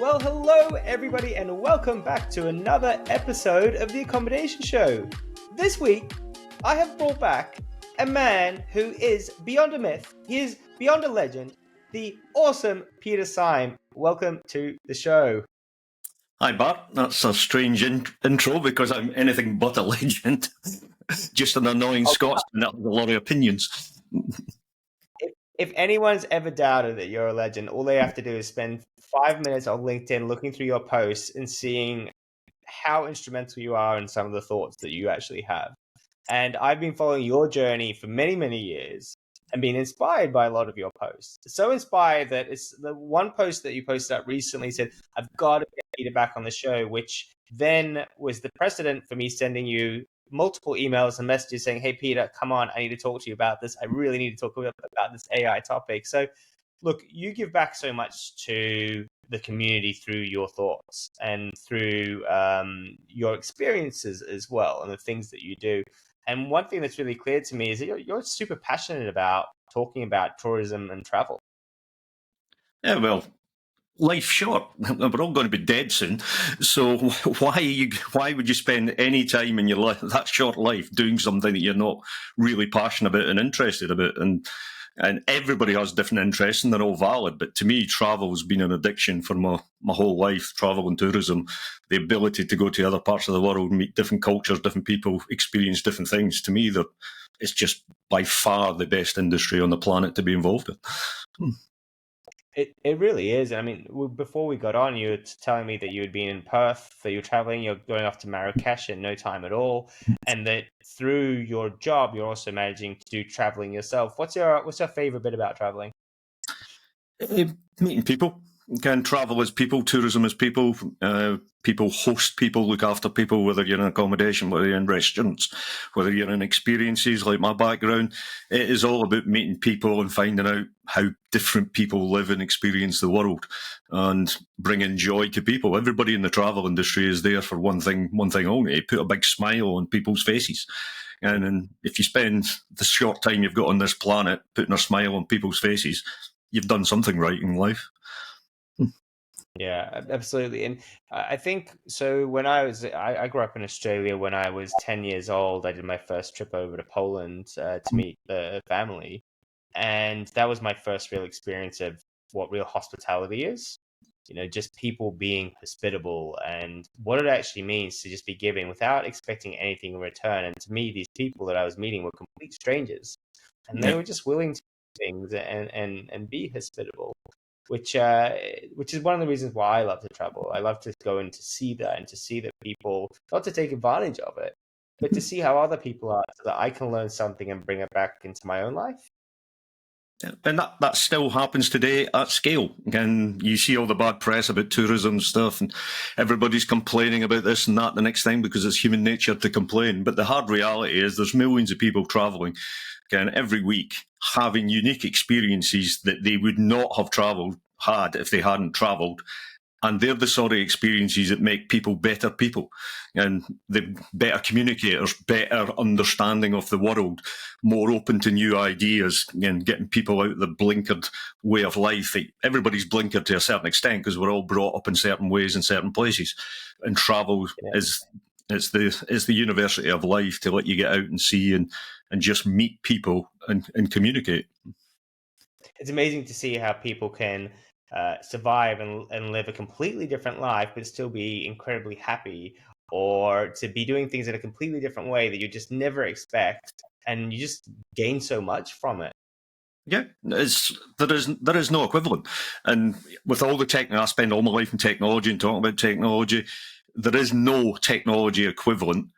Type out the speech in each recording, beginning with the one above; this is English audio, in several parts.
Well, hello everybody and welcome back to another episode of the Accommodation Show. This week, I have brought back a man who is beyond a myth, he is beyond a legend, the awesome Peter Syme. Welcome to the show. Hi Bart, that's a strange intro because I'm anything but a legend. Just an annoying Scotsman that has a lot of opinions. If anyone's ever doubted that you're a legend, all they have to do is spend 5 minutes on LinkedIn looking through your posts and seeing how instrumental you are in some of the thoughts that you actually have. And I've been following your journey for many, many years and been inspired by a lot of your posts. So inspired that it's the one post that you posted up recently said, I've got to get Peter back on the show, which then was the precedent for me sending you multiple emails and messages saying, hey, Peter, come on, I need to talk to you about this. I really need to talk about this AI topic. So look, you give back so much to the community through your thoughts and through your experiences as well and the things that you do. And one thing that's really clear to me is that you're super passionate about talking about tourism and travel. Yeah, well, life's short. We're all going to be dead soon. So why would you spend any time in your life, that short life, doing something that you're not really passionate about and interested about? And everybody has different interests and they're all valid. But to me, travel has been an addiction for my whole life, travel and tourism. The ability to go to other parts of the world, meet different cultures, different people, experience different things. To me, it's just by far the best industry on the planet to be involved in. It really is. I mean, before we got on, you were telling me that you had been in Perth, that you're traveling, you're going off to Marrakesh in no time at all, and that through your job, you're also managing to do traveling yourself. What's your favorite bit about traveling? Meeting people. Can travel as people, tourism as people. People host people, look after people, whether you're in accommodation, whether you're in restaurants, whether you're in experiences like my background. It is all about meeting people and finding out how different people live and experience the world and bringing joy to people. Everybody in the travel industry is there for one thing only, put a big smile on people's faces. And if you spend the short time you've got on this planet putting a smile on people's faces, you've done something right in life. Yeah, absolutely. And I think so. When I grew up in Australia when I was 10 years old. I did my first trip over to Poland to meet the family. And that was my first real experience of what real hospitality is. You know, just people being hospitable and what it actually means to just be giving without expecting anything in return. And to me, these people that I was meeting were complete strangers. And they were just willing to do things and be hospitable. Which is one of the reasons why I love to travel. I love to go and to see that and to see that people, not to take advantage of it, but to see how other people are so that I can learn something and bring it back into my own life. And that still happens today at scale. Again, you see all the bad press about tourism stuff and everybody's complaining about this and that the next time because it's human nature to complain. But the hard reality is there's millions of people travelling again every week having unique experiences that they would not have had if they hadn't travelled. And they're the sort of experiences that make people and the better communicators, better understanding of the world, more open to new ideas and getting people out of the blinkered way of life. Everybody's blinkered to a certain extent because we're all brought up in certain ways in certain places. And travel is the university of life to let you get out and see and just meet people and communicate. It's amazing to see how people can survive and live a completely different life, but still be incredibly happy, or to be doing things in a completely different way that you just never expect, and you just gain so much from it. Yeah, there is no equivalent. And with all the tech, I spend all my life in technology and talking about technology. There is no technology equivalent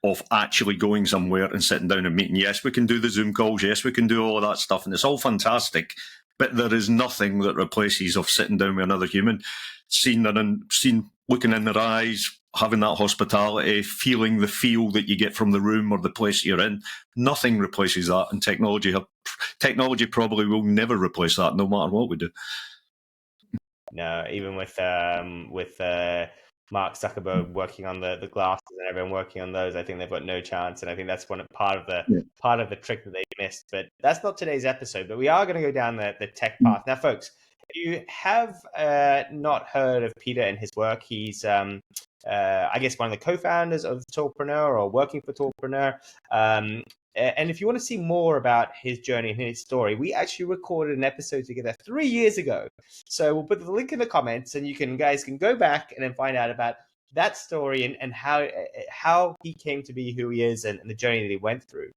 of actually going somewhere and sitting down and meeting. Yes, we can do the Zoom calls. Yes, we can do all of that stuff, and it's all fantastic. But there is nothing that replaces of sitting down with another human, looking in their eyes, having that hospitality, feeling the feel that you get from the room or the place you're in. Nothing replaces that, and technology probably will never replace that, no matter what we do. No, even with Mark Zuckerberg working on the glasses and everyone working on those, I think they've got no chance. And I think that's part of the trick that they missed. But that's not today's episode. But we are going to go down the tech path. Now, folks, you have not heard of Peter and his work, he's I guess one of the co-founders of Tourpreneur or working for Tourpreneur. And if you want to see more about his journey and his story, we actually recorded an episode together 3 years ago. So we'll put the link in the comments, and guys can go back and then find out about that story and how he came to be who he is and the journey that he went through.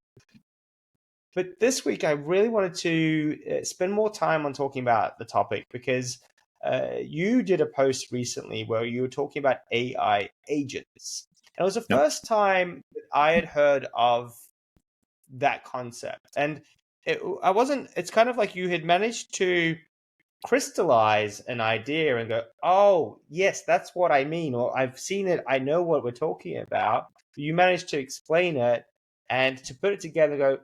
But this week, I really wanted to spend more time on talking about the topic because you did a post recently where you were talking about AI agents. And it was the first time that I had heard of that concept. And it's kind of like you had managed to crystallize an idea and go, oh, yes, that's what I mean. Or I've seen it. I know what we're talking about. You managed to explain it and to put it together and go,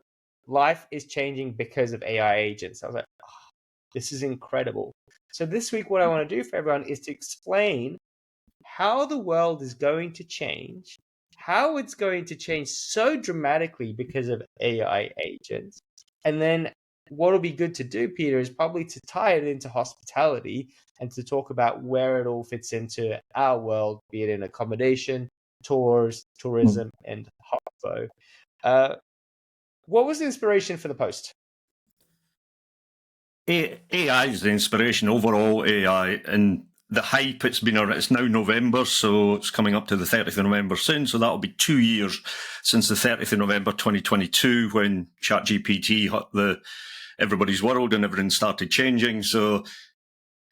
life is changing because of AI agents. I was like, oh, this is incredible. So this week, what I want to do for everyone is to explain how the world is going to change, how it's going to change so dramatically because of AI agents. And then what will be good to do, Peter, is probably to tie it into hospitality and to talk about where it all fits into our world, be it in accommodation, tours, tourism, and hospo. What was the inspiration for the post? AI is the inspiration, overall AI, and the hype it's been around. It's now November, so it's coming up to the 30th of November soon, so that'll be 2 years since the 30th of November 2022 when ChatGPT hit everybody's world and everything started changing. So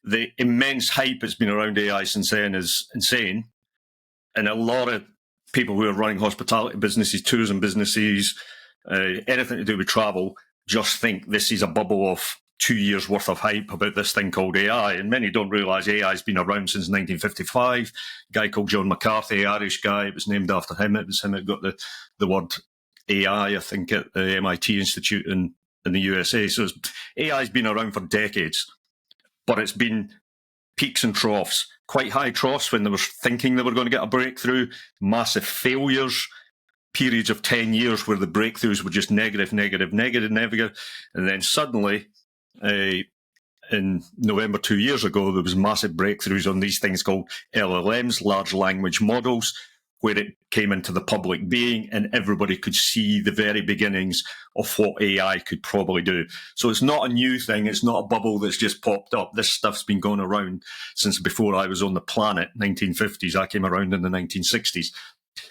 the immense hype that's been around AI since then is insane. And a lot of people who are running hospitality businesses, tourism businesses, anything to do with travel, just think this is a bubble of 2 years worth of hype about this thing called AI. And many don't realise AI has been around since 1955. A guy called John McCarthy, Irish guy, it was named after him. It was him that got the word AI, I think, at the MIT Institute in the USA. So AI has been around for decades, but it's been peaks and troughs, quite high troughs when they were thinking they were going to get a breakthrough, massive failures, periods of 10 years where the breakthroughs were just negative, and then suddenly, in November 2 years ago, there was massive breakthroughs on these things called LLMs, large language models, where it came into the public being and everybody could see the very beginnings of what AI could probably do. So it's not a new thing. It's not a bubble that's just popped up. This stuff's been going around since before I was on the planet, 1950s. I came around in the 1960s.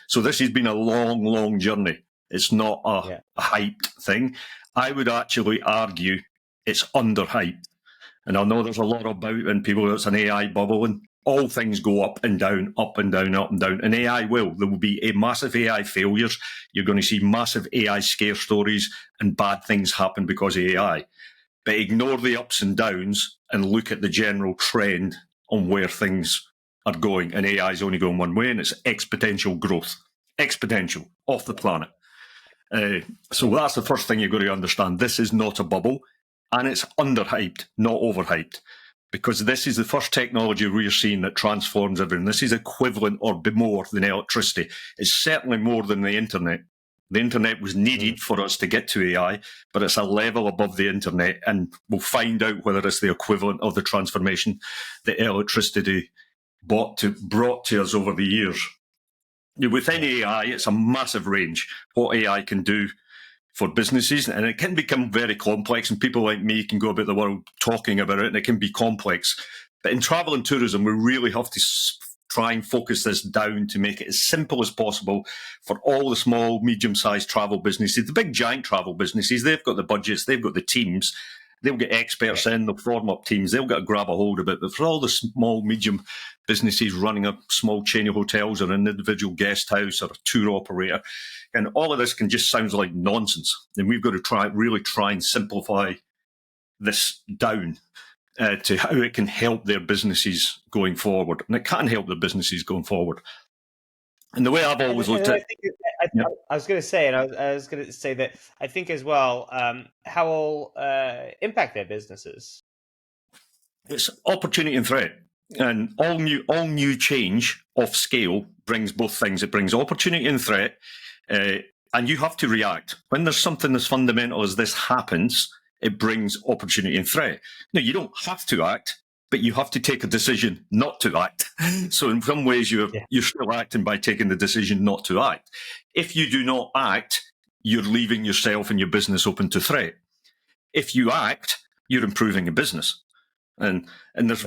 So this has been a long, long journey. It's not a hyped thing. I would actually argue it's underhyped. And I know there's a lot about and people, it's an AI bubble, and all things go up and down, up and down, up and down. And AI will. There will be a massive AI failures. You're going to see massive AI scare stories and bad things happen because of AI. But ignore the ups and downs and look at the general trend on where things are going. And AI is only going one way, and it's exponential growth. Exponential, off the planet. So that's the first thing you've got to understand. This is not a bubble, and it's underhyped, not overhyped. Because this is the first technology we're seeing that transforms everything. This is equivalent or more than electricity. It's certainly more than the internet. The internet was needed for us to get to AI, but it's a level above the internet, and we'll find out whether it's the equivalent of the transformation that electricity brought to us over the years. Within AI, it's a massive range, what AI can do for businesses, and it can become very complex, and people like me can go about the world talking about it, and it can be complex. But in travel and tourism, we really have to try and focus this down to make it as simple as possible for all the small, medium-sized travel businesses. The big, giant travel businesses, they've got the budgets, they've got the teams, they'll get experts in, they'll form up teams, they'll get to grab a hold of it. But for all the small, medium businesses running a small chain of hotels or an individual guest house or a tour operator, and all of this can just sound like nonsense. And we've got to really try and simplify this down to how it can help their businesses going forward. And it can help their businesses going forward. And the way I've always looked at it. I was going to say, and I was going to say that I think as well, how will impact their businesses. It's opportunity and threat. And all new change of scale brings both things. It brings opportunity and threat. And you have to react. When there's something as fundamental as this happens, it brings opportunity and threat. Now, you don't have to act, but you have to take a decision not to act. So in some ways, you're still acting by taking the decision not to act. If you do not act, you're leaving yourself and your business open to threat. If you act, you're improving your business. And there's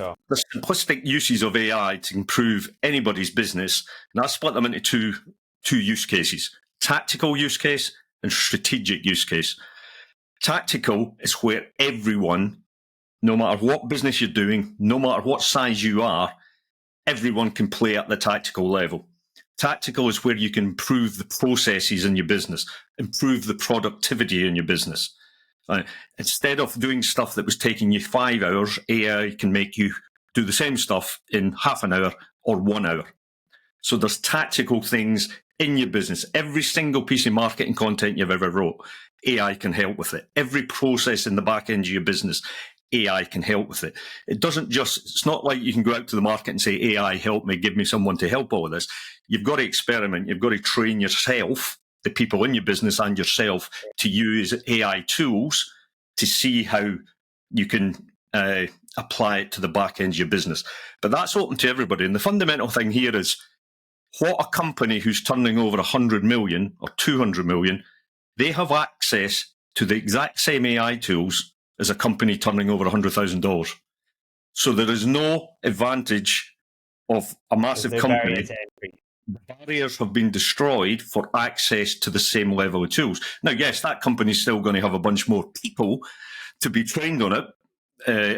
simplistic uses of AI to improve anybody's business. And I split them into two use cases: tactical use case and strategic use case. Tactical is where everyone, no matter what business you're doing, no matter what size you are, everyone can play at the tactical level. Tactical is where you can improve the processes in your business, improve the productivity in your business. Instead of doing stuff that was taking you 5 hours, AI can make you do the same stuff in half an hour or 1 hour. So there's tactical things in your business. Every single piece of marketing content you've ever wrote, AI can help with it. Every process in the back end of your business, AI can help with it. It's not like you can go out to the market and say, AI, help me, give me someone to help all of this. You've got to experiment. You've got to train yourself, the people in your business and yourself, to use AI tools to see how you can apply it to the back end of your business. But that's open to everybody. And the fundamental thing here is, what a company who's turning over 100 million or 200 million, they have access to the exact same AI tools as a company turning over $100,000. So there is no advantage of a massive company. Barriers have been destroyed for access to the same level of tools. Now, yes, that company's still going to have a bunch more people to be trained on it,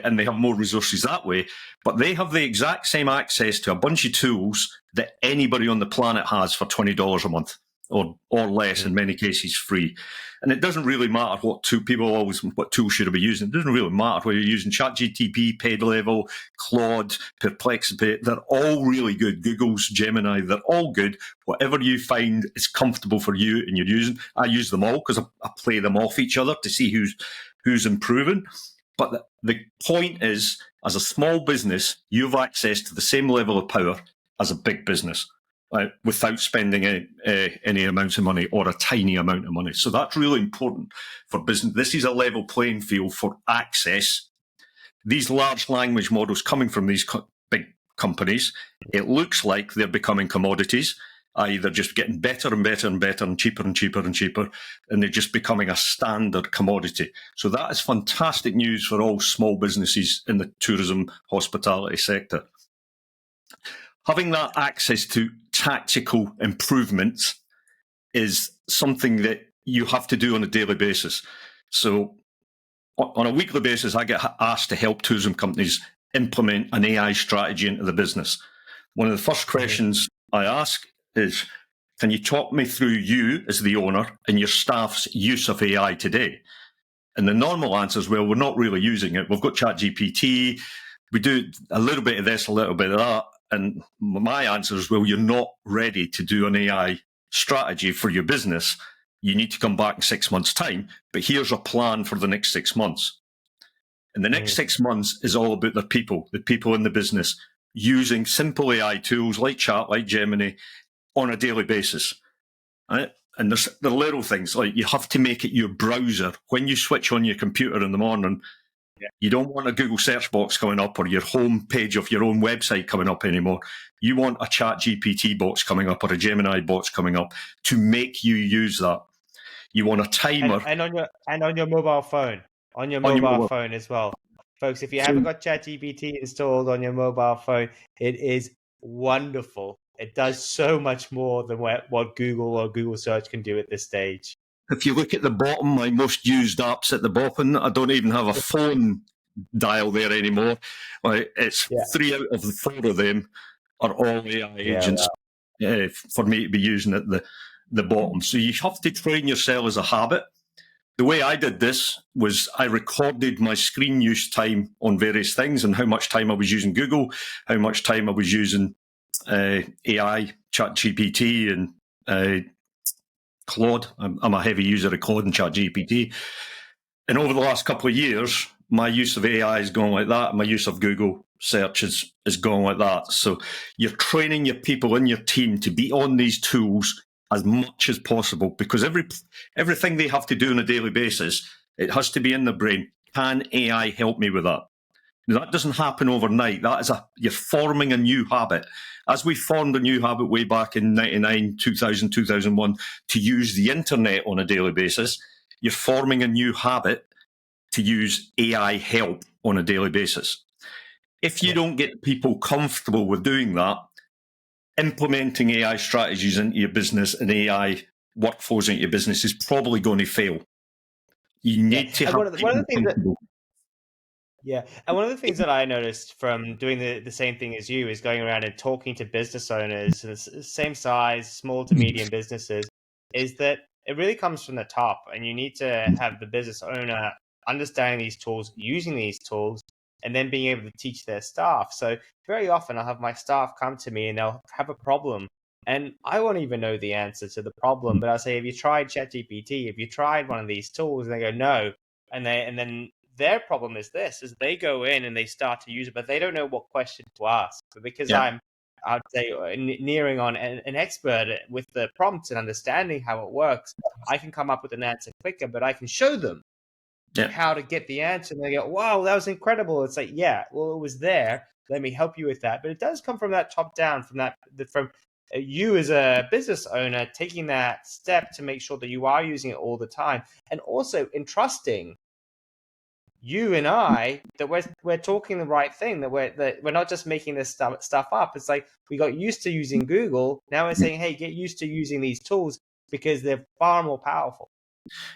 and they have more resources that way, but they have the exact same access to a bunch of tools that anybody on the planet has for $20 a month, or less, in many cases free. And it doesn't really matter what tool, people always, what tool should I be using? It doesn't really matter whether you're using ChatGPT, Paid Level, Claude, Perplexity. They're all really good. Google's Gemini, they're all good. Whatever you find is comfortable for you and you're using. I use them all because I play them off each other to see who's improving. But the point is, as a small business, you have access to the same level of power as a big business, without spending any amounts of money or a tiny amount of money. So that's really important for business. This is a level playing field for access. These large language models coming from these big companies, it looks like they're becoming commodities. They're just getting better and better and better and cheaper and cheaper and cheaper, and they're just becoming a standard commodity. So that is fantastic news for all small businesses in the tourism hospitality sector. Having that access to tactical improvements is something that you have to do on a daily basis. So on a weekly basis, I get asked to help tourism companies implement an AI strategy into the business. One of the first questions I ask is, can you talk me through you as the owner and your staff's use of AI today? And the normal answer is, well, we're not really using it. We've got ChatGPT. We do a little bit of this, a little bit of that. And my answer is, well, you're not ready to do an AI strategy for your business. You need to come back in 6 months' time. But here's a plan for the next 6 months. And the next 6 months is all about the people in the business, using simple AI tools like Chat, like Gemini, on a daily basis. Right? And there's the little things, like you have to make it your browser. When you switch on your computer in the morning, you don't want a Google search box coming up or your home page of your own website coming up anymore. You want a ChatGPT box coming up or a Gemini box coming up to make you use that. You want a timer. And on your mobile phone. On your mobile phone as well. Folks, if you haven't got ChatGPT installed on your mobile phone, it is wonderful. It does so much more than what Google or Google search can do at this stage. If you look at the bottom, my most used apps at the bottom, I don't even have a phone dial there anymore. It's 3 out of the 4 of them are all AI agents for me to be using at the bottom. So you have to train yourself as a habit. The way I did this was I recorded my screen use time on various things and how much time I was using Google, how much time I was using AI, ChatGPT, and Claude. I'm a heavy user of Claude and ChatGPT. And over the last couple of years, my use of AI has gone like that. And my use of Google search has gone like that. So you're training your people in your team to be on these tools as much as possible, because everything they have to do on a daily basis It has to be in the brain. Can AI help me with that? Now, that doesn't happen overnight. You're forming a new habit. As we formed a new habit way back in 99, 2000, 2001 to use the internet on a daily basis, you're forming a new habit to use AI help on a daily basis. If you don't get people comfortable with doing that, implementing AI strategies into your business and AI workflows into your business is probably going to fail. You need to have one of the things that comfortable. and one of the things that I noticed from doing the same thing as you is going around and talking to business owners, the same size, small to medium businesses, is that it really comes from the top, and you need to have the business owner understanding these tools, using these tools, and then being able to teach their staff. So very often I'll have my staff come to me and they'll have a problem, and I won't even know the answer to the problem, but I'll say, have you tried ChatGPT? Have you tried one of these tools? And they go, no. And then their problem is this: is they go in and they start to use it, but they don't know what question to ask. But because I'd say, nearing on an expert with the prompts and understanding how it works, I can come up with an answer quicker, but I can show them how to get the answer. And they go, wow, that was incredible. It's like, yeah, well, it was there. Let me help you with that. But it does come from that top down, from you as a business owner taking that step to make sure that you are using it all the time, and also entrusting you and I that we're talking the right thing, that we're not just making this stuff up. It's like we got used to using Google. Now we're saying, hey, get used to using these tools because they're far more powerful.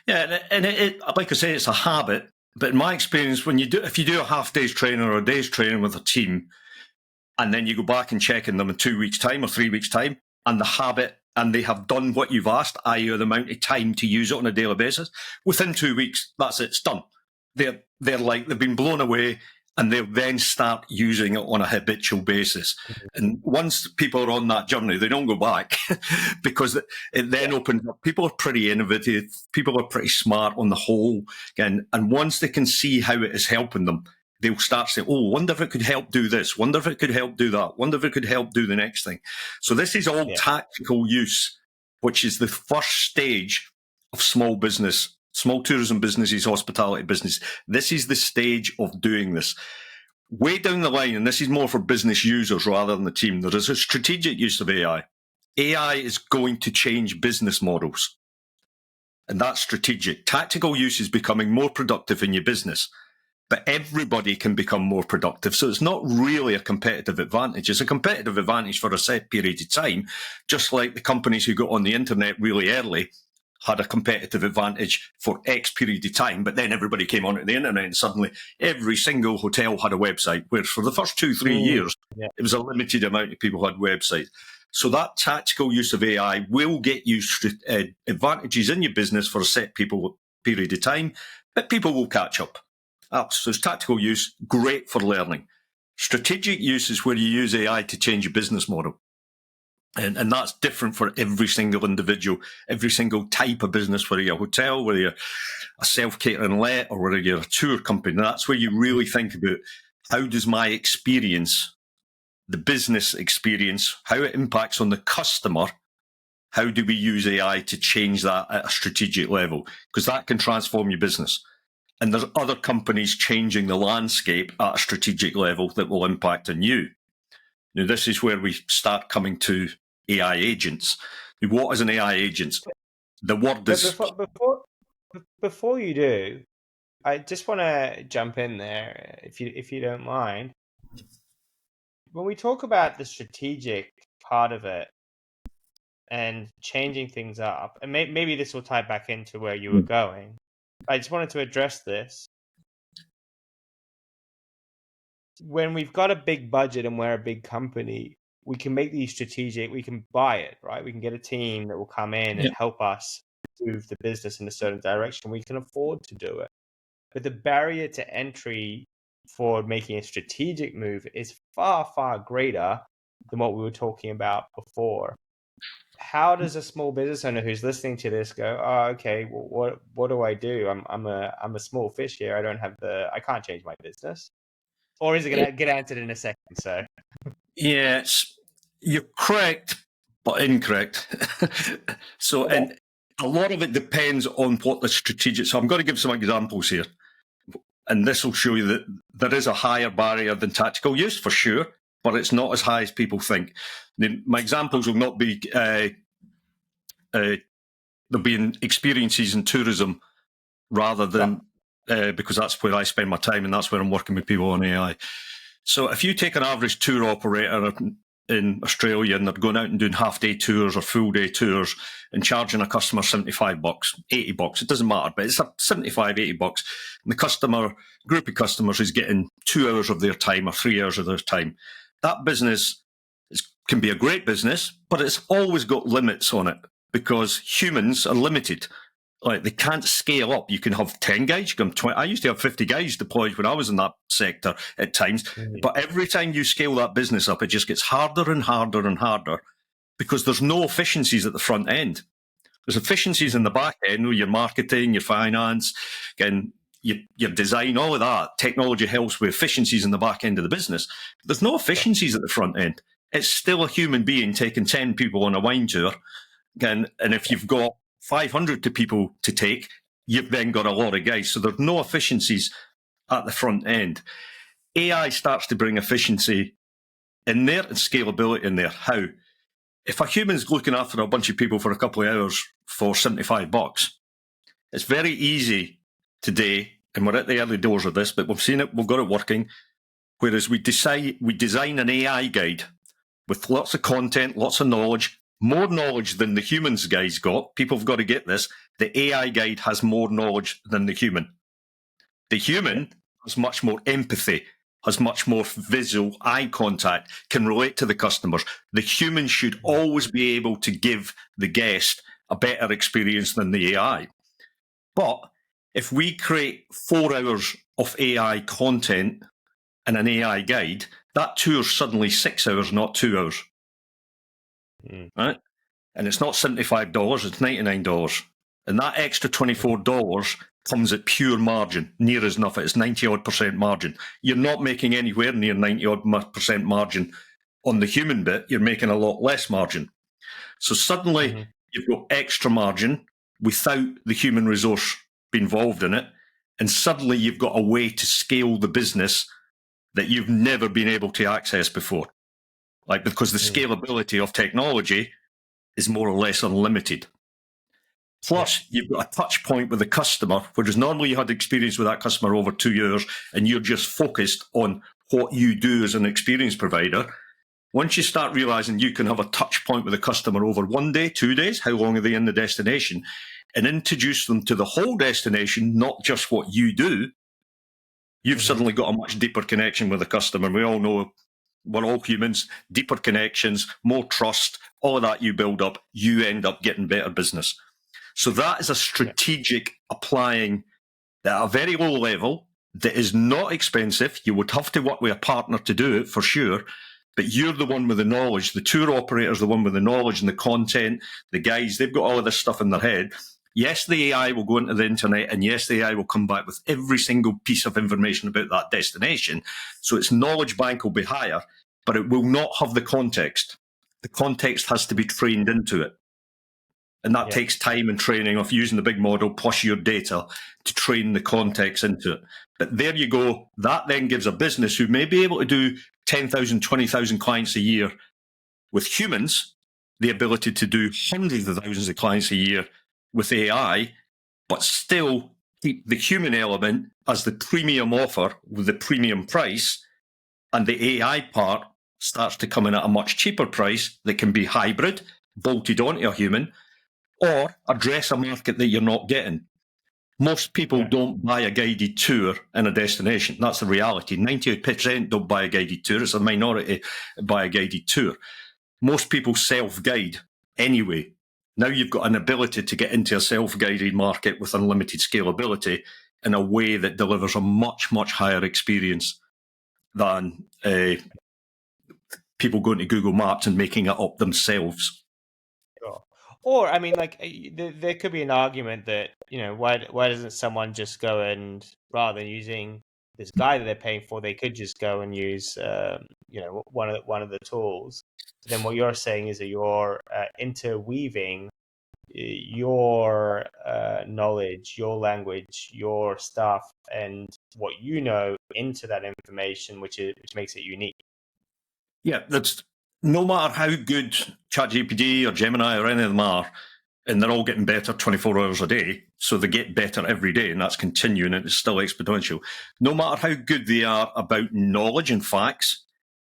Yeah, and it like I say, it's a habit. But in my experience, if you do a half day's training or a day's training with a team, and then you go back and check in them in 2 weeks' time or 3 weeks' time, and the habit, and they have done what you've asked, i.e. the amount of time to use it on a daily basis, within 2 weeks, that's it, it's done. They're like, they've been blown away, and they'll then start using it on a habitual basis. And once people are on that journey, they don't go back because it then opens up. People are pretty innovative. People are pretty smart on the whole. Again, and once they can see how it is helping them, they'll start saying, oh, wonder if it could help do this. Wonder if it could help do that. Wonder if it could help do the next thing. So this is all tactical use, which is the first stage of small business. Small tourism businesses, hospitality business. This is the stage of doing this. Way down the line, and this is more for business users rather than the team, there is a strategic use of AI. AI is going to change business models. And that's strategic. Tactical use is becoming more productive in your business. But everybody can become more productive. So it's not really a competitive advantage. It's a competitive advantage for a set period of time, just like the companies who got on the internet really early had a competitive advantage for X period of time, but then everybody came onto the internet and suddenly every single hotel had a website, whereas for the first 2-3 years, it was a limited amount of people who had websites. So that tactical use of AI will get you advantages in your business for a set period of time, but people will catch up. So it's tactical use, great for learning. Strategic use is where you use AI to change your business model. And that's different for every single individual, every single type of business, whether you're a hotel, whether you're a self-catering let, or whether you're a tour company. That's where you really think about how does my experience, the business experience, how it impacts on the customer, how do we use AI to change that at a strategic level? Because that can transform your business. And there's other companies changing the landscape at a strategic level that will impact on you. Now, this is where we start coming to AI agents. What is an AI agent? The word is... Before you do, I just want to jump in there, if you don't mind. When we talk about the strategic part of it and changing things up, and maybe this will tie back into where you were going, I just wanted to address this. When we've got a big budget and we're a big company, we can make these strategic, we can buy it, right? We can get a team that will come in and help us move the business in a certain direction. We can afford to do it. But the barrier to entry for making a strategic move is far, far greater than what we were talking about before. How does a small business owner who's listening to this go, oh, okay, well, what do I do? I'm a small fish here. I can't change my business. Or is it going to get answered in a second? So, yes, you're correct, but incorrect. So, and A lot of it depends on what the strategic. So I'm going to give some examples here, and this will show you that there is a higher barrier than tactical use for sure, but it's not as high as people think. My examples will not be there'll be in experiences in tourism rather than because that's where I spend my time and that's where I'm working with people on AI. So if you take an average tour operator in Australia and they're going out and doing half-day tours or full-day tours and charging a customer $75, $80, it doesn't matter, but it's $75, $80. And the group of customers is getting 2 hours of their time or 3 hours of their time. That business can be a great business, but it's always got limits on it because humans are limited. Like they can't scale up. You can have 10 guys, you can have 20. I used to have 50 guys deployed when I was in that sector at times. Mm-hmm. But every time you scale that business up, it just gets harder and harder and harder because there's no efficiencies at the front end. There's efficiencies in the back end, your marketing, your finance, again, your design, all of that. Technology helps with efficiencies in the back end of the business. There's no efficiencies at the front end. It's still a human being taking 10 people on a wine tour. And if you've got 500 people to take, you've then got a lot of guys. So there's no efficiencies at the front end. AI starts to bring efficiency in there and scalability in there. How? If a human's looking after a bunch of people for a couple of hours for $75, it's very easy today, and we're at the early doors of this, but we've seen it, we've got it working, whereas we design an AI guide with lots of content, lots of knowledge, more knowledge than the humans guys got. People have got to get this. The AI guide has more knowledge than the human. The human has much more empathy, has much more visual eye contact, can relate to the customers. The human should always be able to give the guest a better experience than the AI. But if we create 4 hours of AI content and an AI guide, that tour's suddenly 6 hours, not 2 hours. Right? And it's not $75, it's $99. And that extra $24 comes at pure margin, near as enough. It's 90-odd% margin. You're not making anywhere near 90-odd% margin on the human bit. You're making a lot less margin. So suddenly you've got extra margin without the human resource being involved in it. And suddenly you've got a way to scale the business that you've never been able to access before. Like, because the scalability of technology is more or less unlimited. Plus, you've got a touch point with the customer, whereas normally you had experience with that customer over 2 years and you're just focused on what you do as an experience provider. Once you start realizing you can have a touch point with a customer over 1 day, 2 days, how long are they in the destination, and introduce them to the whole destination, not just what you do, you've suddenly got a much deeper connection with the customer. We all know we're all humans, deeper connections, more trust, all of that you build up, you end up getting better business. So that is a strategic applying at a very low level that is not expensive. You would have to work with a partner to do it for sure, but you're the one with the knowledge. The tour operator's the one with the knowledge and the content. The guys, they've got all of this stuff in their head. Yes, the AI will go into the internet, and yes, the AI will come back with every single piece of information about that destination. So its knowledge bank will be higher, but it will not have the context. The context has to be trained into it. And that takes time and training of using the big model plus your data to train the context into it. But there you go. That then gives a business who may be able to do 10,000, 20,000 clients a year with humans the ability to do hundreds of thousands of clients a year with AI, but still keep the human element as the premium offer with the premium price, and the AI part starts to come in at a much cheaper price that can be hybrid, bolted onto a human, or address a market that you're not getting. Most people don't buy a guided tour in a destination. That's the reality. 98% don't buy a guided tour. It's a minority buy a guided tour. Most people self-guide anyway. Now you've got an ability to get into a self-guided market with unlimited scalability in a way that delivers a much, much higher experience than people going to Google Maps and making it up themselves. Sure. Or, I mean, like, there could be an argument that, you know, why doesn't someone just go and, rather than using this guy that they're paying for, they could just go and use, you know, one of the tools. Then what you're saying is that you're interweaving your knowledge, your language, your stuff, and what you know into that information, which makes it unique. Yeah, that's no matter how good ChatGPT or Gemini or any of them are, and they're all getting better 24 hours a day, so they get better every day, and that's continuing, and it's still exponential. No matter how good they are about knowledge and facts,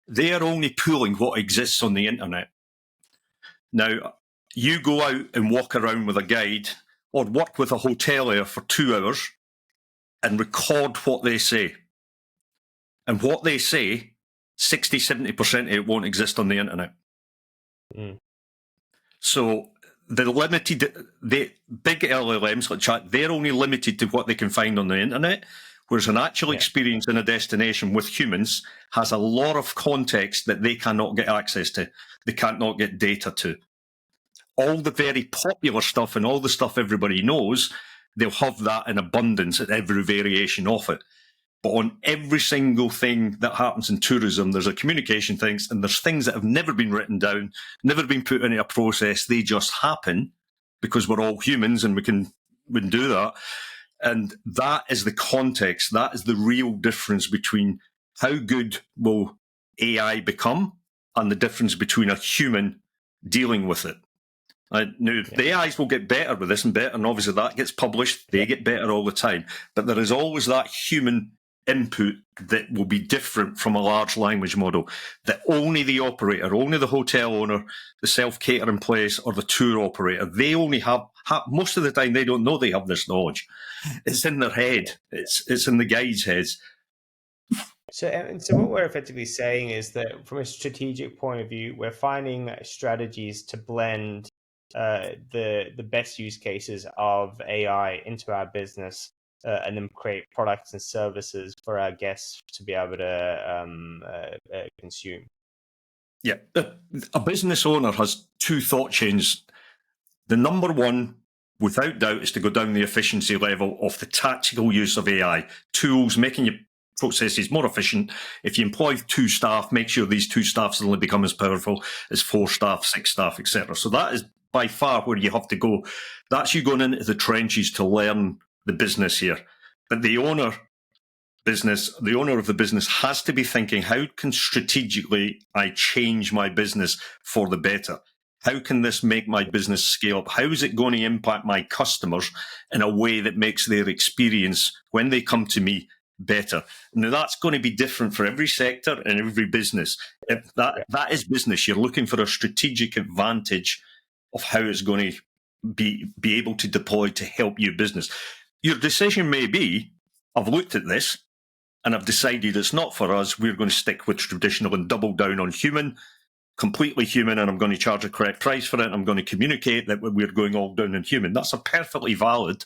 they are only pulling what exists on the internet. Now, you go out and walk around with a guide or work with a hotelier for 2 hours and record what they say. And what they say, 60, 70% of it won't exist on the internet. Mm. So the big LLMs like Chat, they're only limited to what they can find on the internet, whereas an actual experience in a destination with humans has a lot of context that they cannot get access to. They can't not get data to. All the very popular stuff and all the stuff everybody knows, they'll have that in abundance at every variation of it. But on every single thing that happens in tourism, there's a communication thing, and there's things that have never been written down, never been put into a process. They just happen because we're all humans and we can do that. And that is the context. That is the real difference between how good will AI become and the difference between a human dealing with it. Now, the AIs will get better with this and better, and obviously that gets published. They get better all the time. But there is always that human input that will be different from a large language model, that only the operator, only the hotel owner, the self-catering place, or the tour operator, they only have most of the time they don't know they have this knowledge. It's in their head. It's in the guide's heads. So what we're effectively saying is that from a strategic point of view, we're finding strategies to blend the best use cases of AI into our business, and then create products and services for our guests to be able to consume. Yeah, a business owner has two thought chains. The number one, without doubt, is to go down the efficiency level of the tactical use of AI tools, making your processes more efficient. If you employ 2 staff, make sure these 2 staff suddenly become as powerful as 4 staff, 6 staff, etc. So that is by far where you have to go. That's you going into the trenches to learn the business here. But the owner of the business has to be thinking, how can strategically I change my business for the better? How can this make my business scale up? How is it going to impact my customers in a way that makes their experience when they come to me better? Now, that's going to be different for every sector and every business. If that is business, you're looking for a strategic advantage of how it's going to be able to deploy to help your business. Your decision may be, I've looked at this and I've decided it's not for us. We're going to stick with traditional and double down on human, completely human, and I'm going to charge a correct price for it. And I'm going to communicate that we're going all down on human. That's a perfectly valid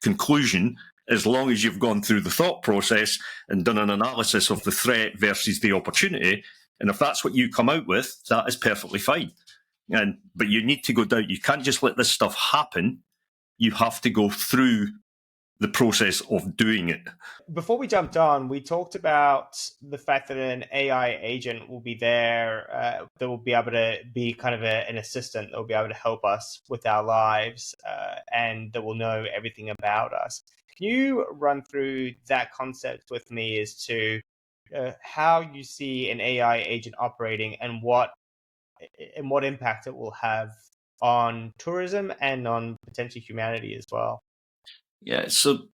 conclusion, as long as you've gone through the thought process and done an analysis of the threat versus the opportunity. And if that's what you come out with, that is perfectly fine. But you need to go down. You can't just let this stuff happen. You have to go through the process of doing it. Before we jumped on, we talked about the fact that an AI agent will be there, that will be able to be kind of an assistant that will be able to help us with our lives, and that will know everything about us. Can you run through that concept with me as to how you see an AI agent operating and what impact it will have on tourism and on potentially humanity as well? Yeah, so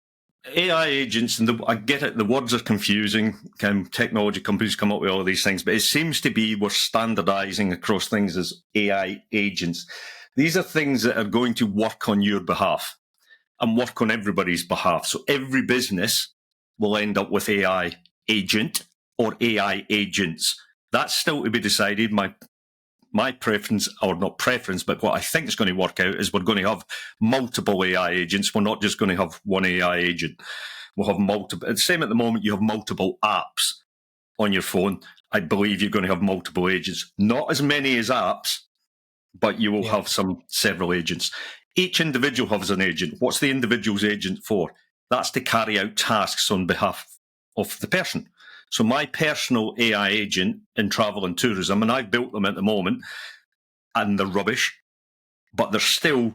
AI agents, and I get it, the words are confusing. Technology companies come up with all of these things, but it seems to be we're standardizing across things as AI agents. These are things that are going to work on your behalf and work on everybody's behalf. So every business will end up with AI agent or AI agents. That's still to be decided. My preference, or not preference, but what I think is going to work out is we're going to have multiple AI agents. We're not just going to have one AI agent. We'll have multiple. The same at the moment, you have multiple apps on your phone. I believe you're going to have multiple agents. Not as many as apps, but you will have several agents. Each individual has an agent. What's the individual's agent for? That's to carry out tasks on behalf of the person. So my personal AI agent in travel and tourism, and I've built them at the moment, and they're rubbish, but they're still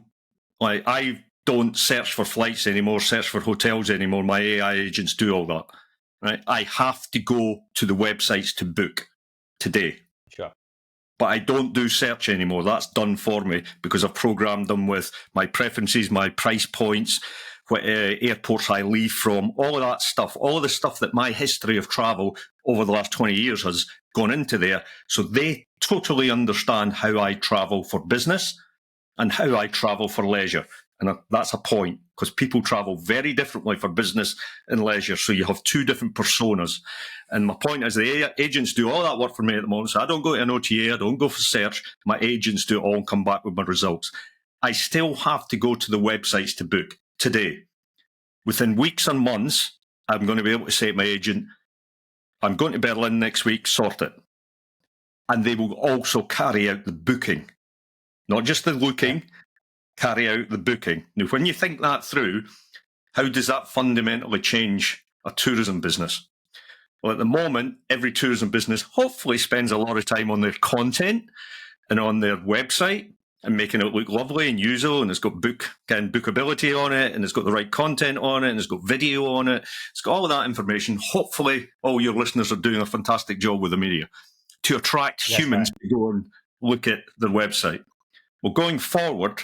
Like, I don't search for flights anymore, search for hotels anymore. My AI agents do all that. Right? I have to go to the websites to book today. Sure. But I don't do search anymore. That's done for me because I've programmed them with my preferences, my price points, what airports I leave from, all of that stuff, all of the stuff that my history of travel over the last 20 years has gone into there. So they totally understand how I travel for business and how I travel for leisure. And that's a point, because people travel very differently for business and leisure. So you have two different personas. And my point is the agents do all that work for me at the moment. So I don't go to an OTA, I don't go for search. My agents do it all and come back with my results. I still have to go to the websites to book today. Within weeks and months, I'm going to be able to say to my agent, I'm going to Berlin next week, sort it. And they will also carry out the booking, not just the looking, carry out the booking. Now, when you think that through, how does that fundamentally change a tourism business? Well, at the moment, every tourism business hopefully spends a lot of time on their content and on their website and making it look lovely and usable, and it's got bookability on it, and it's got the right content on it, and it's got video on it. It's got all of that information. Hopefully, all your listeners are doing a fantastic job with the media to attract humans to go and look at their website. Well, going forward,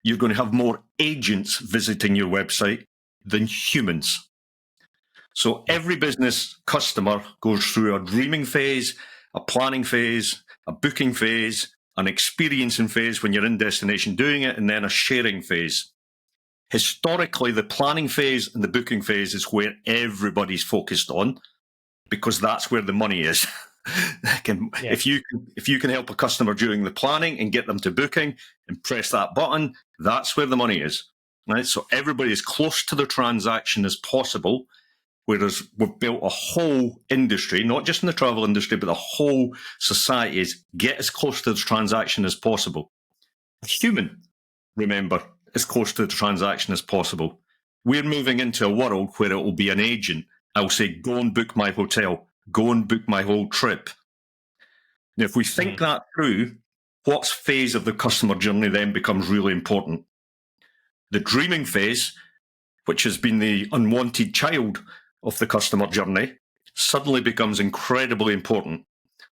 you're going to have more agents visiting your website than humans. So every business customer goes through a dreaming phase, a planning phase, a booking phase, an experiencing phase when you're in destination doing it, and then a sharing phase. Historically, the planning phase and the booking phase is where everybody's focused on, because that's where the money is. If you can help a customer during the planning and get them to booking and press that button, that's where the money is. Right? So everybody is close to the transaction as possible, whereas we've built a whole industry, not just in the travel industry, but the whole society is get as close to the transaction as possible. A human, remember, as close to the transaction as possible. We're moving into a world where it will be an agent. I'll say, go and book my hotel, go and book my whole trip. Now, if we think that through, what phase of the customer journey then becomes really important? The dreaming phase, which has been the unwanted child of the customer journey, suddenly becomes incredibly important.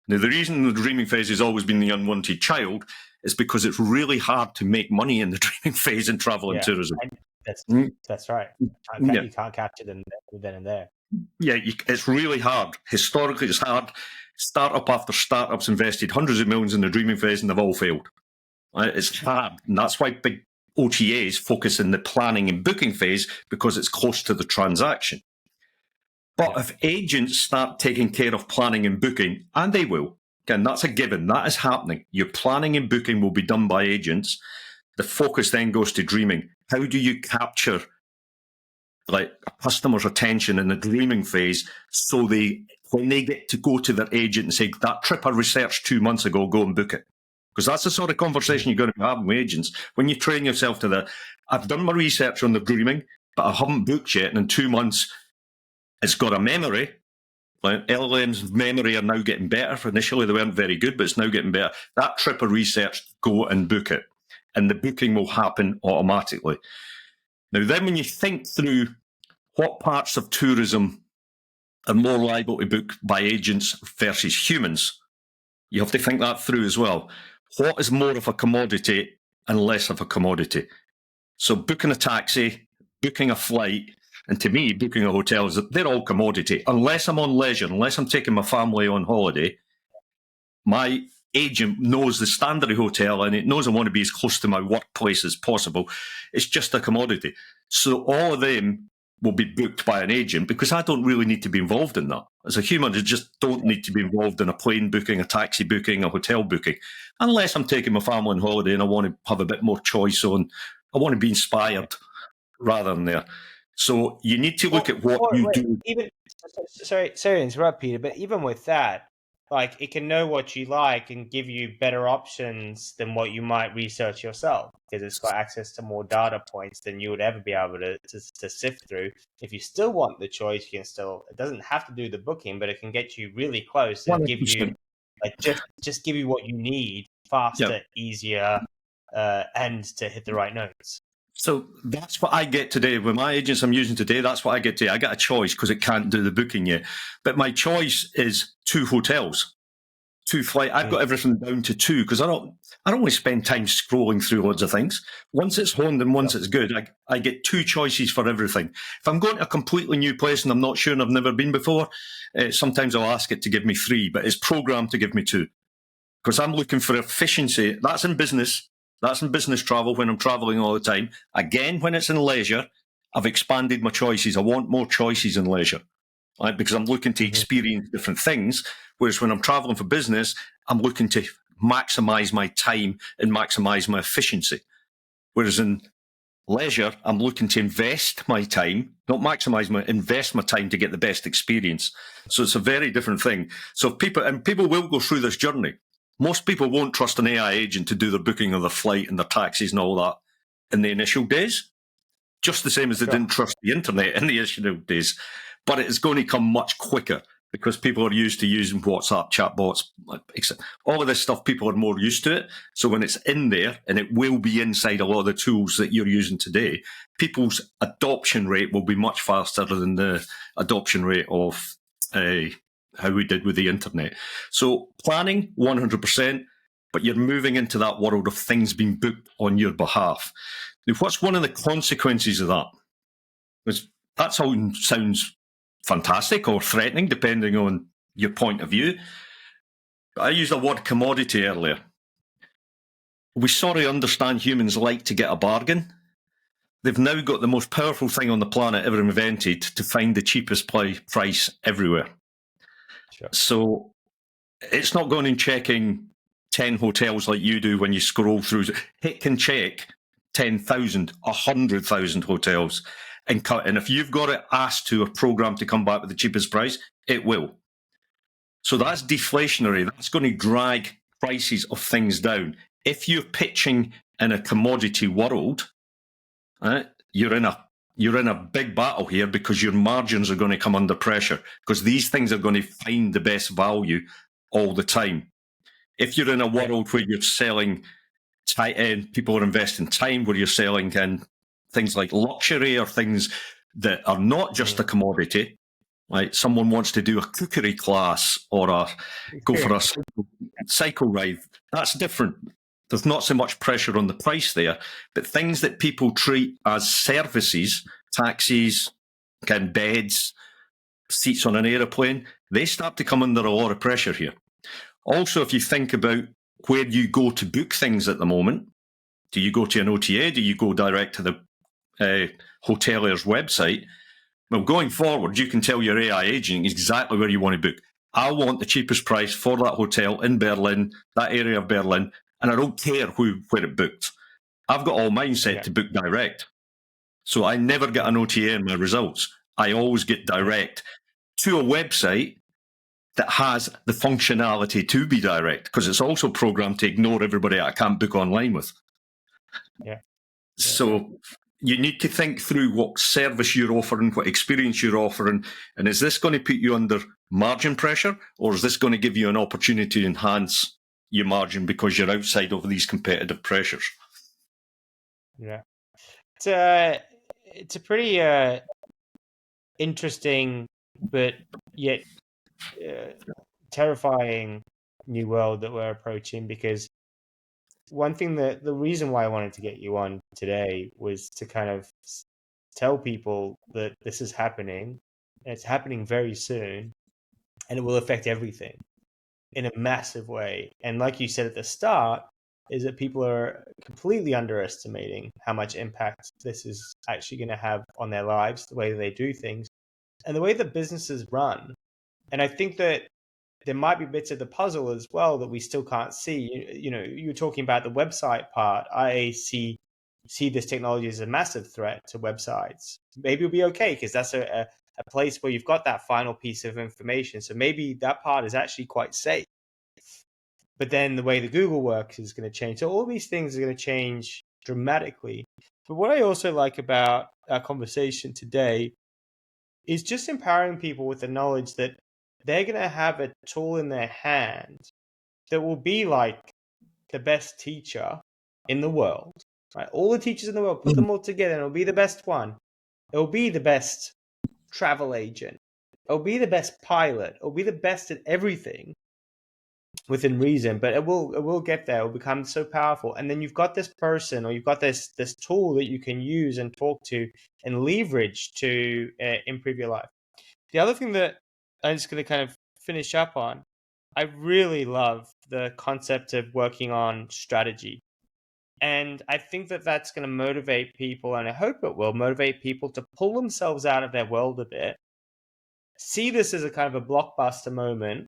Now, the reason the dreaming phase has always been the unwanted child is because it's really hard to make money in the dreaming phase in travel and tourism. That's right. You can't capture them then and there. Yeah, it's really hard. Historically, it's hard. Startup after startup's invested hundreds of millions in the dreaming phase and they've all failed. It's hard. And that's why big OTAs focus in the planning and booking phase, because it's close to the transaction. But if agents start taking care of planning and booking, and they will, again, that's a given, that is happening. Your planning and booking will be done by agents. The focus then goes to dreaming. How do you capture a customer's attention in the dreaming phase so when they get to go to their agent and say, that trip I researched 2 months ago, go and book it? Because that's the sort of conversation you're going to be having with agents. When you train yourself to that, I've done my research on the dreaming, but I haven't booked yet, and in 2 months, it's got a memory. Like LLM's memory are now getting better. Initially, they weren't very good, but it's now getting better. That trip I researched, go and book it. And the booking will happen automatically. Now, then when you think through what parts of tourism are more liable to book by agents versus humans, you have to think that through as well. What is more of a commodity and less of a commodity? So booking a taxi, booking a flight, and to me, booking a hotel, they're all commodity. Unless I'm on leisure, unless I'm taking my family on holiday, my agent knows the standard of hotel and it knows I want to be as close to my workplace as possible. It's just a commodity. So all of them will be booked by an agent because I don't really need to be involved in that. As a human, I just don't need to be involved in a plane booking, a taxi booking, a hotel booking, unless I'm taking my family on holiday and I want to have a bit more choice on, I want to be inspired rather than there. So you need to look at what you do. Sorry to interrupt, Peter, but even with that, like it can know what you like and give you better options than what you might research yourself, because it's got access to more data points than you would ever be able to sift through. If you still want the choice, you can still, it doesn't have to do the booking, but it can get you really close and 100%. give you like just give you what you need faster, easier, and to hit the right notes. So that's what I get today. With my agents I'm using today, that's what I get today. I get a choice because it can't do the booking yet. But my choice is 2 hotels, 2 flights. I've got everything down to 2 because I don't want to spend time scrolling through loads of things. Once it's honed and once it's good, I get 2 choices for everything. If I'm going to a completely new place and I'm not sure and I've never been before, sometimes I'll ask it to give me 3, but it's programmed to give me 2 because I'm looking for efficiency. That's in business. That's in business travel when I'm traveling all the time. Again, when it's in leisure, I've expanded my choices. I want more choices in leisure, right? Because I'm looking to experience different things. Whereas when I'm traveling for business, I'm looking to maximize my time and maximize my efficiency. Whereas in leisure, I'm looking to invest my time, not maximize invest my time to get the best experience. So it's a very different thing. So people will go through this journey. Most people won't trust an AI agent to do their booking of their flight and their taxis and all that in the initial days, just the same as they didn't trust the internet in the initial days. But it is going to come much quicker because people are used to using WhatsApp, chatbots, all of this stuff. People are more used to it. So when it's in there, and it will be inside a lot of the tools that you're using today, people's adoption rate will be much faster than the adoption rate of how we did with the internet. So planning, 100%, but you're moving into that world of things being booked on your behalf. Now, what's one of the consequences of that? Because that sounds fantastic or threatening, depending on your point of view. I used the word commodity earlier. We sorely understand humans like to get a bargain. They've now got the most powerful thing on the planet ever invented to find the cheapest price everywhere. Sure. So it's not going and checking 10 hotels like you do when you scroll through. It can check 10,000, 100,000 hotels and cut. And if you've got it asked to a program to come back with the cheapest price, it will. So that's deflationary. That's going to drag prices of things down. If you're pitching in a commodity world, you're in a big battle here because your margins are going to come under pressure because these things are going to find the best value all the time. If you're in a world where you're selling and people are investing time, where you're selling in things like luxury or things that are not just a commodity, like someone wants to do a cookery class or go for a cycle ride, that's different. There's not so much pressure on the price there, but things that people treat as services, taxis, beds, seats on an aeroplane, they start to come under a lot of pressure here. Also, if you think about where you go to book things at the moment, do you go to an OTA? Do you go direct to the hotelier's website? Well, going forward, you can tell your AI agent exactly where you want to book. I want the cheapest price for that hotel in Berlin, that area of Berlin, and I don't care where it booked. I've got all mine set to book direct. So I never get an OTA in my results. I always get direct to a website that has the functionality to be direct because it's also programmed to ignore everybody I can't book online with. So you need to think through what service you're offering, what experience you're offering, and is this going to put you under margin pressure, or is this going to give you an opportunity to enhance your margin because you're outside of these competitive pressures? Yeah. It's a pretty interesting but yet terrifying new world that we're approaching, because one thing that the reason why I wanted to get you on today was to kind of tell people that this is happening. It's happening very soon, and it will affect everything in a massive way. And like you said at the start, is that people are completely underestimating how much impact this is actually going to have on their lives, the way that they do things, and the way that businesses run. And I think that there might be bits of the puzzle as well that we still can't see. You know, you're talking about the website part. I see this technology as a massive threat to websites. Maybe it'll be okay because that's a place where you've got that final piece of information. So maybe that part is actually quite safe. But then the way the Google works is going to change. So all these things are going to change dramatically. But what I also like about our conversation today is just empowering people with the knowledge that they're going to have a tool in their hand that will be like the best teacher in the world, right? All the teachers in the world, put them all together, and it'll be the best one. It'll be the best travel agent. It'll be the best pilot. It'll be the best at everything within reason, but it will get there. It will become so powerful. And then you've got this person, or you've got this tool that you can use and talk to and leverage to improve your life. The other thing that I'm just going to kind of finish up on, I really love the concept of working on strategy. And I think that that's going to motivate people, and I hope it will motivate people to pull themselves out of their world a bit. See this as a kind of a blockbuster moment.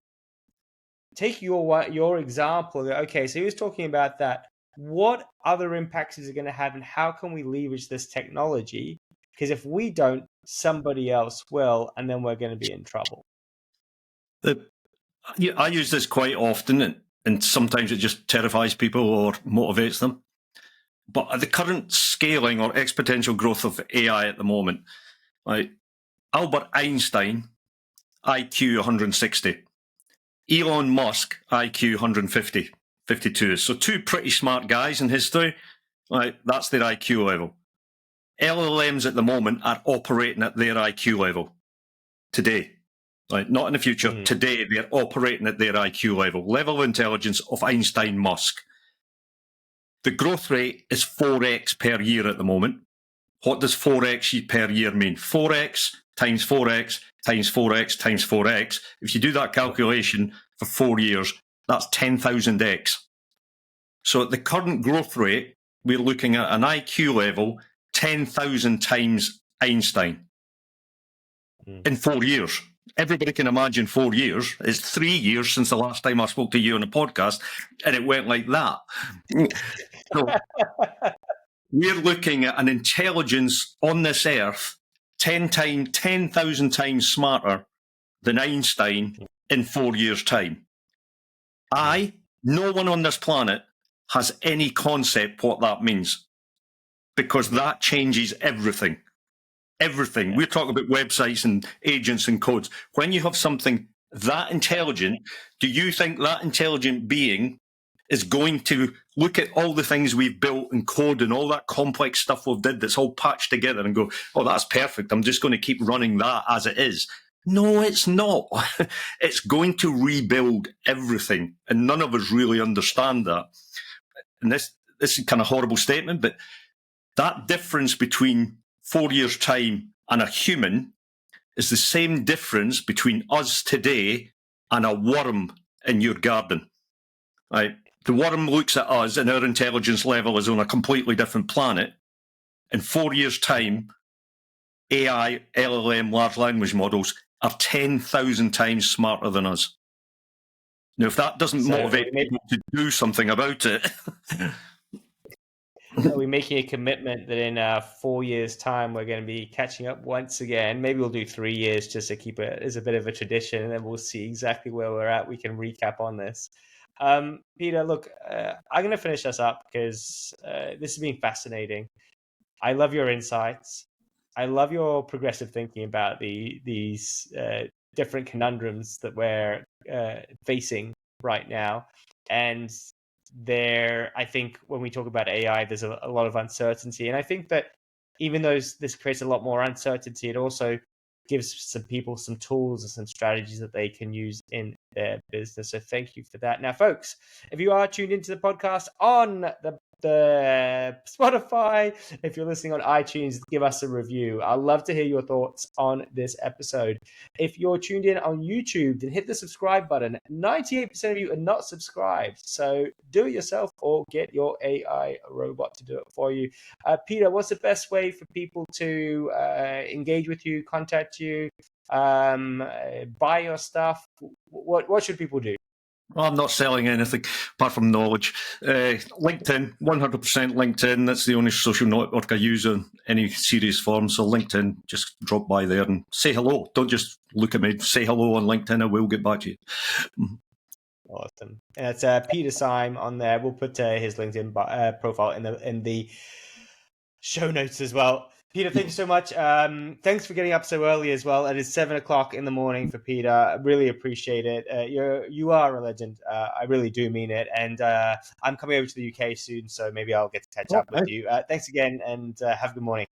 Take your example. Okay, so he was talking about that. What other impacts is it going to have, and how can we leverage this technology? Because if we don't, somebody else will, and then we're going to be in trouble. I use this quite often, and sometimes it just terrifies people or motivates them. But at the current scaling or exponential growth of AI at the moment, like Albert Einstein, IQ 160. Elon Musk, IQ 150, 52. So two pretty smart guys in history, right? That's their IQ level. LLMs at the moment are operating at their IQ level today, right? Not in the future. Today, they're operating at their IQ level of intelligence of Einstein, Musk. The growth rate is 4x per year at the moment. What does 4x per year mean? 4x times 4x times 4x times 4x. If you do that calculation for 4 years, that's 10,000x. So at the current growth rate, we're looking at an IQ level 10,000 times Einstein in 4 years. Everybody can imagine 4 years. It's 3 years since the last time I spoke to you on a podcast, and it went like that. So we're looking at an intelligence on this earth 10,000 times smarter than Einstein in 4 years' time. No one on this planet has any concept what that means, because that changes everything. Everything. Yeah. We're talking about websites and agents and codes. When you have something that intelligent, do you think that intelligent being is going to look at all the things we've built and code and all that complex stuff we've did that's all patched together and go, oh, that's perfect, I'm just going to keep running that as it is? No, it's not. It's going to rebuild everything, and none of us really understand that. And this is kind of horrible statement, but that difference between 4 years' time and a human is the same difference between us today and a worm in your garden. Right? The worm looks at us and our intelligence level is on a completely different planet. In 4 years' time, AI, LLM, large language models are 10,000 times smarter than us. Now, if that doesn't motivate people to do something about it... Are we making a commitment that in 4 years' time we're going to be catching up once again? Maybe we'll do 3 years just to keep it as a bit of a tradition, and then we'll see exactly where we're at. We can recap on this. Peter, look, I'm going to finish us up because this has been fascinating. I love your insights. I love your progressive thinking about these different conundrums that we're facing right now. And I think when we talk about AI, there's a lot of uncertainty. And I think that even though this creates a lot more uncertainty, it also gives some people some tools and some strategies that they can use in their business. So thank you for that. Now, folks, if you are tuned into the podcast on the Spotify, if you're listening on iTunes, give us a review. I'd love to hear your thoughts on this episode. If you're tuned in on YouTube, then hit the subscribe button. 98% of you are not subscribed, so do it yourself or get your AI robot to do it for you. Peter, what's the best way for people to engage with you, contact you, buy your stuff? What should people do? Well, I'm not selling anything apart from knowledge. LinkedIn, 100% LinkedIn. That's the only social network I use in any serious form. So LinkedIn, just drop by there and say hello. Don't just look at me. Say hello on LinkedIn. I will get back to you. Awesome. And it's Peter Syme on there. We'll put his LinkedIn profile in the show notes as well. Peter, thank you so much. Thanks for getting up so early as well. It is 7 o'clock in the morning for Peter. I really appreciate it. You are a legend. I really do mean it. And I'm coming over to the UK soon, so maybe I'll get to catch up with you. Thanks again, and have a good morning.